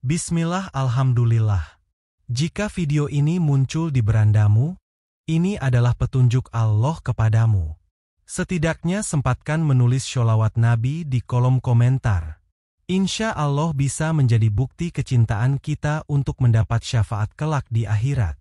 Bismillah, alhamdulillah. Jika video ini muncul di berandamu, ini adalah petunjuk Allah kepadamu. Setidaknya sempatkan menulis sholawat Nabi di kolom komentar. Insya Allah bisa menjadi bukti kecintaan kita untuk mendapat syafaat kelak di akhirat.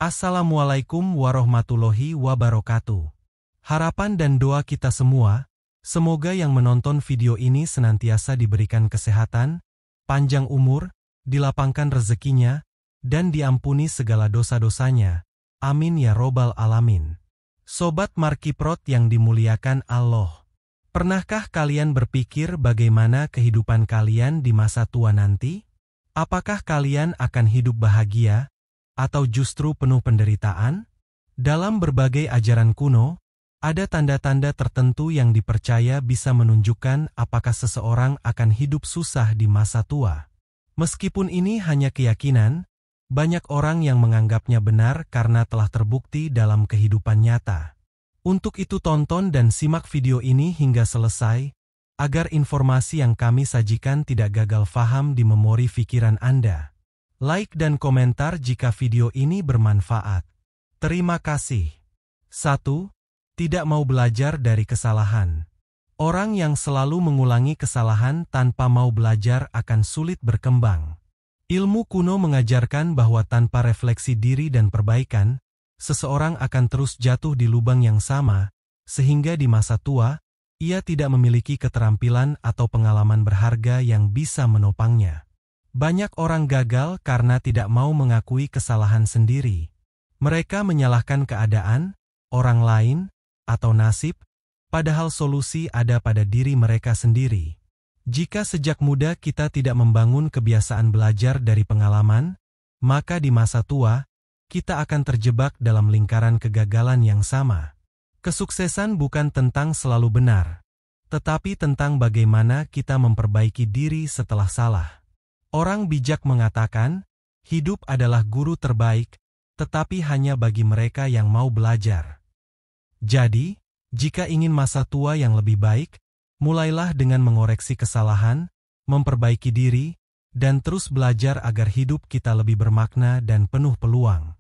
Assalamualaikum warahmatullahi wabarakatuh. Harapan dan doa kita semua, semoga yang menonton video ini senantiasa diberikan kesehatan, panjang umur, dilapangkan rezekinya, dan diampuni segala dosa-dosanya. Amin ya robbal alamin. Sobat Markiprot yang dimuliakan Allah. Pernahkah kalian berpikir bagaimana kehidupan kalian di masa tua nanti? Apakah kalian akan hidup bahagia, atau justru penuh penderitaan? Dalam berbagai ajaran kuno, ada tanda-tanda tertentu yang dipercaya bisa menunjukkan apakah seseorang akan hidup susah di masa tua. Meskipun ini hanya keyakinan, banyak orang yang menganggapnya benar karena telah terbukti dalam kehidupan nyata. Untuk itu tonton dan simak video ini hingga selesai, agar informasi yang kami sajikan tidak gagal faham di memori pikiran Anda. Like dan komentar jika video ini bermanfaat. Terima kasih. 1. Tidak mau belajar dari kesalahan. Orang yang selalu mengulangi kesalahan tanpa mau belajar akan sulit berkembang. Ilmu kuno mengajarkan bahwa tanpa refleksi diri dan perbaikan, seseorang akan terus jatuh di lubang yang sama, sehingga di masa tua, ia tidak memiliki keterampilan atau pengalaman berharga yang bisa menopangnya. Banyak orang gagal karena tidak mau mengakui kesalahan sendiri. Mereka menyalahkan keadaan, orang lain, atau nasib, padahal solusi ada pada diri mereka sendiri. Jika sejak muda kita tidak membangun kebiasaan belajar dari pengalaman, maka di masa tua, kita akan terjebak dalam lingkaran kegagalan yang sama. Kesuksesan bukan tentang selalu benar, tetapi tentang bagaimana kita memperbaiki diri setelah salah. Orang bijak mengatakan, hidup adalah guru terbaik, tetapi hanya bagi mereka yang mau belajar. Jadi, jika ingin masa tua yang lebih baik, mulailah dengan mengoreksi kesalahan, memperbaiki diri, dan terus belajar agar hidup kita lebih bermakna dan penuh peluang.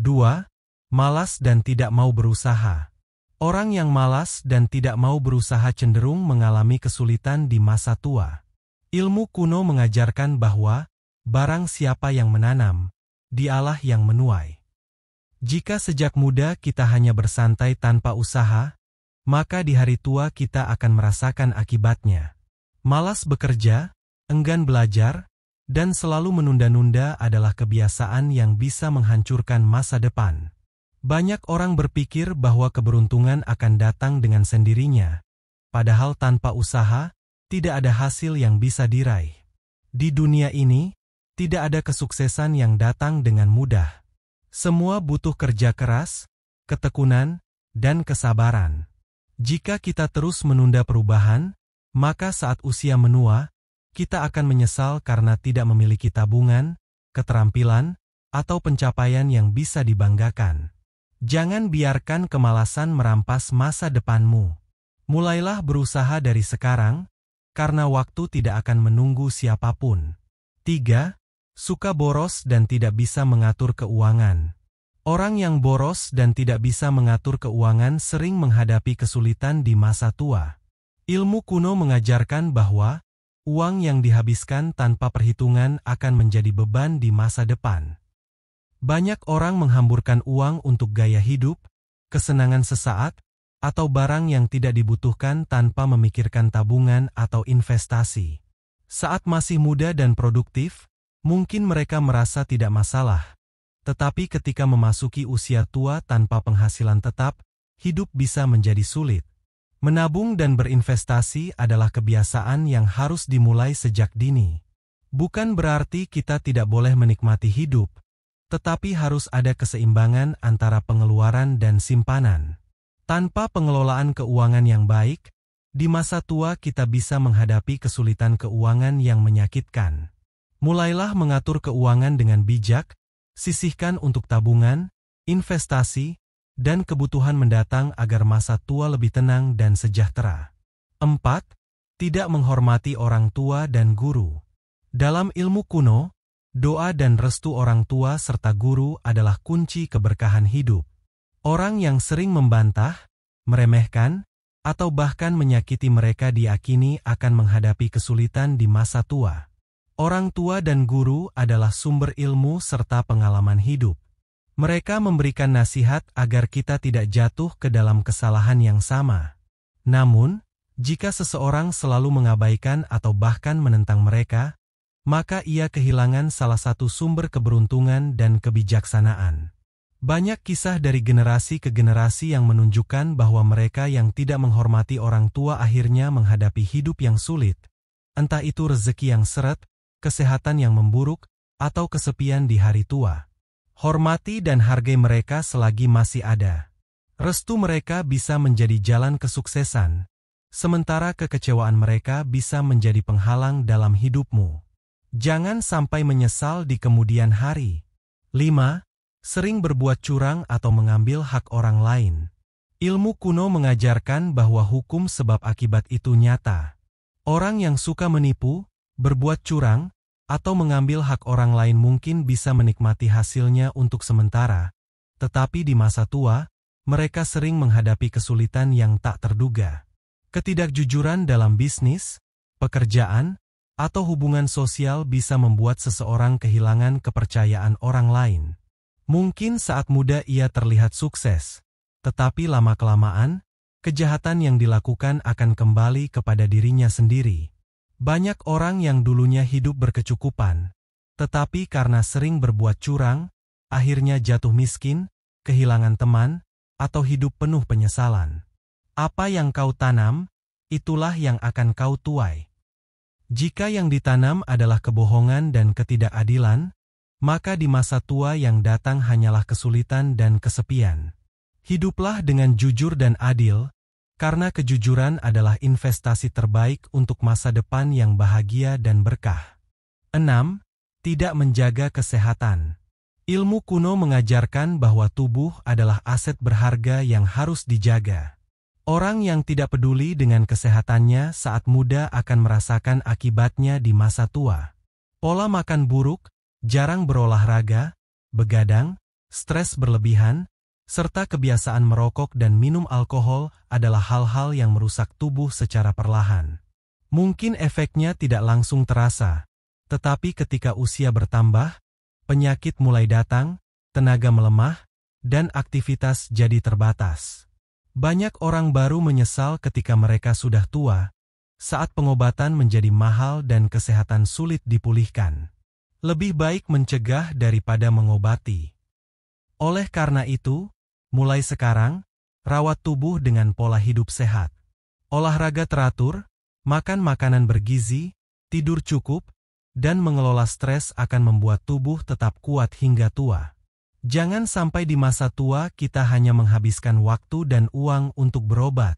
2. Malas dan tidak mau berusaha. Orang yang malas dan tidak mau berusaha cenderung mengalami kesulitan di masa tua. Ilmu kuno mengajarkan bahwa, barang siapa yang menanam, dialah yang menuai. Jika sejak muda kita hanya bersantai tanpa usaha, maka di hari tua kita akan merasakan akibatnya. Malas bekerja, enggan belajar, dan selalu menunda-nunda adalah kebiasaan yang bisa menghancurkan masa depan. Banyak orang berpikir bahwa keberuntungan akan datang dengan sendirinya, padahal tanpa usaha, tidak ada hasil yang bisa diraih. Di dunia ini, tidak ada kesuksesan yang datang dengan mudah. Semua butuh kerja keras, ketekunan, dan kesabaran. Jika kita terus menunda perubahan, maka saat usia menua, kita akan menyesal karena tidak memiliki tabungan, keterampilan, atau pencapaian yang bisa dibanggakan. Jangan biarkan kemalasan merampas masa depanmu. Mulailah berusaha dari sekarang, karena waktu tidak akan menunggu siapapun. 3. Suka boros dan tidak bisa mengatur keuangan. Orang yang boros dan tidak bisa mengatur keuangan sering menghadapi kesulitan di masa tua. Ilmu kuno mengajarkan bahwa uang yang dihabiskan tanpa perhitungan akan menjadi beban di masa depan. Banyak orang menghamburkan uang untuk gaya hidup, kesenangan sesaat, atau barang yang tidak dibutuhkan tanpa memikirkan tabungan atau investasi. Saat masih muda dan produktif, mungkin mereka merasa tidak masalah. Tetapi ketika memasuki usia tua tanpa penghasilan tetap, hidup bisa menjadi sulit. Menabung dan berinvestasi adalah kebiasaan yang harus dimulai sejak dini. Bukan berarti kita tidak boleh menikmati hidup, tetapi harus ada keseimbangan antara pengeluaran dan simpanan. Tanpa pengelolaan keuangan yang baik, di masa tua kita bisa menghadapi kesulitan keuangan yang menyakitkan. Mulailah mengatur keuangan dengan bijak, sisihkan untuk tabungan, investasi, dan kebutuhan mendatang agar masa tua lebih tenang dan sejahtera. 4. Tidak menghormati orang tua dan guru. Dalam ilmu kuno, doa dan restu orang tua serta guru adalah kunci keberkahan hidup. Orang yang sering membantah, meremehkan, atau bahkan menyakiti mereka diyakini akan menghadapi kesulitan di masa tua. Orang tua dan guru adalah sumber ilmu serta pengalaman hidup. Mereka memberikan nasihat agar kita tidak jatuh ke dalam kesalahan yang sama. Namun, jika seseorang selalu mengabaikan atau bahkan menentang mereka, maka ia kehilangan salah satu sumber keberuntungan dan kebijaksanaan. Banyak kisah dari generasi ke generasi yang menunjukkan bahwa mereka yang tidak menghormati orang tua akhirnya menghadapi hidup yang sulit, entah itu rezeki yang seret, kesehatan yang memburuk, atau kesepian di hari tua. Hormati dan hargai mereka selagi masih ada. Restu mereka bisa menjadi jalan kesuksesan, sementara kekecewaan mereka bisa menjadi penghalang dalam hidupmu. Jangan sampai menyesal di kemudian hari. 5. Sering berbuat curang atau mengambil hak orang lain. Ilmu kuno mengajarkan bahwa hukum sebab akibat itu nyata. Orang yang suka menipu, berbuat curang, atau mengambil hak orang lain mungkin bisa menikmati hasilnya untuk sementara, tetapi di masa tua, mereka sering menghadapi kesulitan yang tak terduga. Ketidakjujuran dalam bisnis, pekerjaan, atau hubungan sosial bisa membuat seseorang kehilangan kepercayaan orang lain. Mungkin saat muda ia terlihat sukses, tetapi lama-kelamaan, kejahatan yang dilakukan akan kembali kepada dirinya sendiri. Banyak orang yang dulunya hidup berkecukupan, tetapi karena sering berbuat curang, akhirnya jatuh miskin, kehilangan teman, atau hidup penuh penyesalan. Apa yang kau tanam, itulah yang akan kau tuai. Jika yang ditanam adalah kebohongan dan ketidakadilan, maka di masa tua yang datang hanyalah kesulitan dan kesepian. Hiduplah dengan jujur dan adil, karena kejujuran adalah investasi terbaik untuk masa depan yang bahagia dan berkah. 6. Tidak menjaga kesehatan. Ilmu kuno mengajarkan bahwa tubuh adalah aset berharga yang harus dijaga. Orang yang tidak peduli dengan kesehatannya saat muda akan merasakan akibatnya di masa tua. Pola makan buruk, jarang berolahraga, begadang, stres berlebihan, serta kebiasaan merokok dan minum alkohol adalah hal-hal yang merusak tubuh secara perlahan. Mungkin efeknya tidak langsung terasa, tetapi ketika usia bertambah, penyakit mulai datang, tenaga melemah, dan aktivitas jadi terbatas. Banyak orang baru menyesal ketika mereka sudah tua, saat pengobatan menjadi mahal dan kesehatan sulit dipulihkan. Lebih baik mencegah daripada mengobati. Oleh karena itu, mulai sekarang, rawat tubuh dengan pola hidup sehat. Olahraga teratur, makan makanan bergizi, tidur cukup, dan mengelola stres akan membuat tubuh tetap kuat hingga tua. Jangan sampai di masa tua kita hanya menghabiskan waktu dan uang untuk berobat.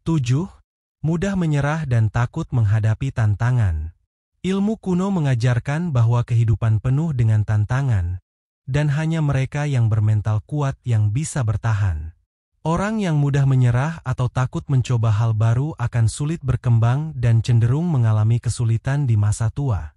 7. Mudah menyerah dan takut menghadapi tantangan. Ilmu kuno mengajarkan bahwa kehidupan penuh dengan tantangan, dan hanya mereka yang bermental kuat yang bisa bertahan. Orang yang mudah menyerah atau takut mencoba hal baru akan sulit berkembang dan cenderung mengalami kesulitan di masa tua.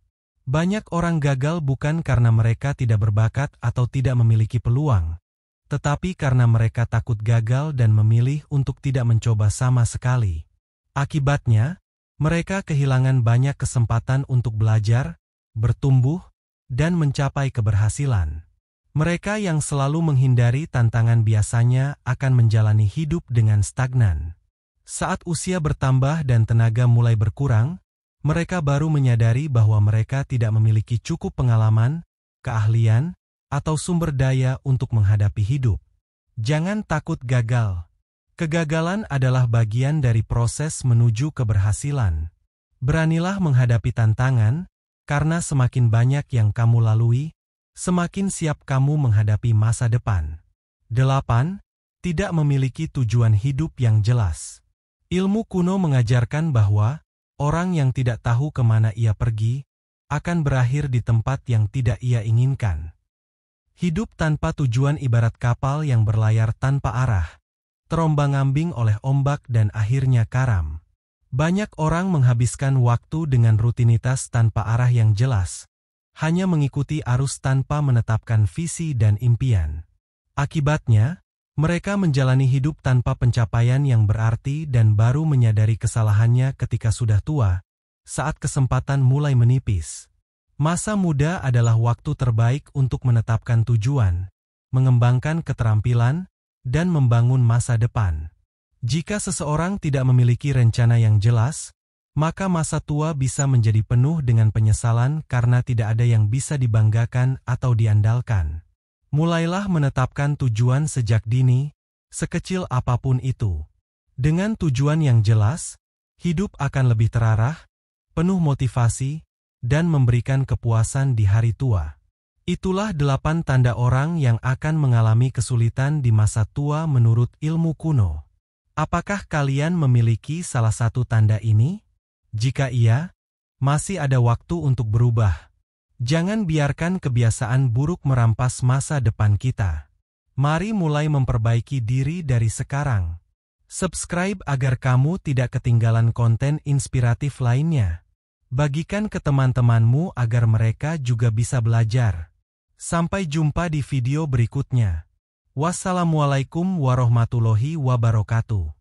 Banyak orang gagal bukan karena mereka tidak berbakat atau tidak memiliki peluang, tetapi karena mereka takut gagal dan memilih untuk tidak mencoba sama sekali. Akibatnya, mereka kehilangan banyak kesempatan untuk belajar, bertumbuh, dan mencapai keberhasilan. Mereka yang selalu menghindari tantangan biasanya akan menjalani hidup dengan stagnan. Saat usia bertambah dan tenaga mulai berkurang, mereka baru menyadari bahwa mereka tidak memiliki cukup pengalaman, keahlian, atau sumber daya untuk menghadapi hidup. Jangan takut gagal. Kegagalan adalah bagian dari proses menuju keberhasilan. Beranilah menghadapi tantangan, karena semakin banyak yang kamu lalui, semakin siap kamu menghadapi masa depan. 8. Tidak memiliki tujuan hidup yang jelas. Ilmu kuno mengajarkan bahwa orang yang tidak tahu kemana ia pergi, akan berakhir di tempat yang tidak ia inginkan. Hidup tanpa tujuan ibarat kapal yang berlayar tanpa arah, terombang-ambing oleh ombak dan akhirnya karam. Banyak orang menghabiskan waktu dengan rutinitas tanpa arah yang jelas, hanya mengikuti arus tanpa menetapkan visi dan impian. Akibatnya, mereka menjalani hidup tanpa pencapaian yang berarti dan baru menyadari kesalahannya ketika sudah tua, saat kesempatan mulai menipis. Masa muda adalah waktu terbaik untuk menetapkan tujuan, mengembangkan keterampilan, dan membangun masa depan. Jika seseorang tidak memiliki rencana yang jelas, maka masa tua bisa menjadi penuh dengan penyesalan karena tidak ada yang bisa dibanggakan atau diandalkan. Mulailah menetapkan tujuan sejak dini, sekecil apapun itu. Dengan tujuan yang jelas, hidup akan lebih terarah, penuh motivasi, dan memberikan kepuasan di hari tua. Itulah 8 tanda orang yang akan mengalami kesulitan di masa tua menurut ilmu kuno. Apakah kalian memiliki salah satu tanda ini? Jika iya, masih ada waktu untuk berubah. Jangan biarkan kebiasaan buruk merampas masa depan kita. Mari mulai memperbaiki diri dari sekarang. Subscribe agar kamu tidak ketinggalan konten inspiratif lainnya. Bagikan ke teman-temanmu agar mereka juga bisa belajar. Sampai jumpa di video berikutnya. Wassalamualaikum warahmatullahi wabarakatuh.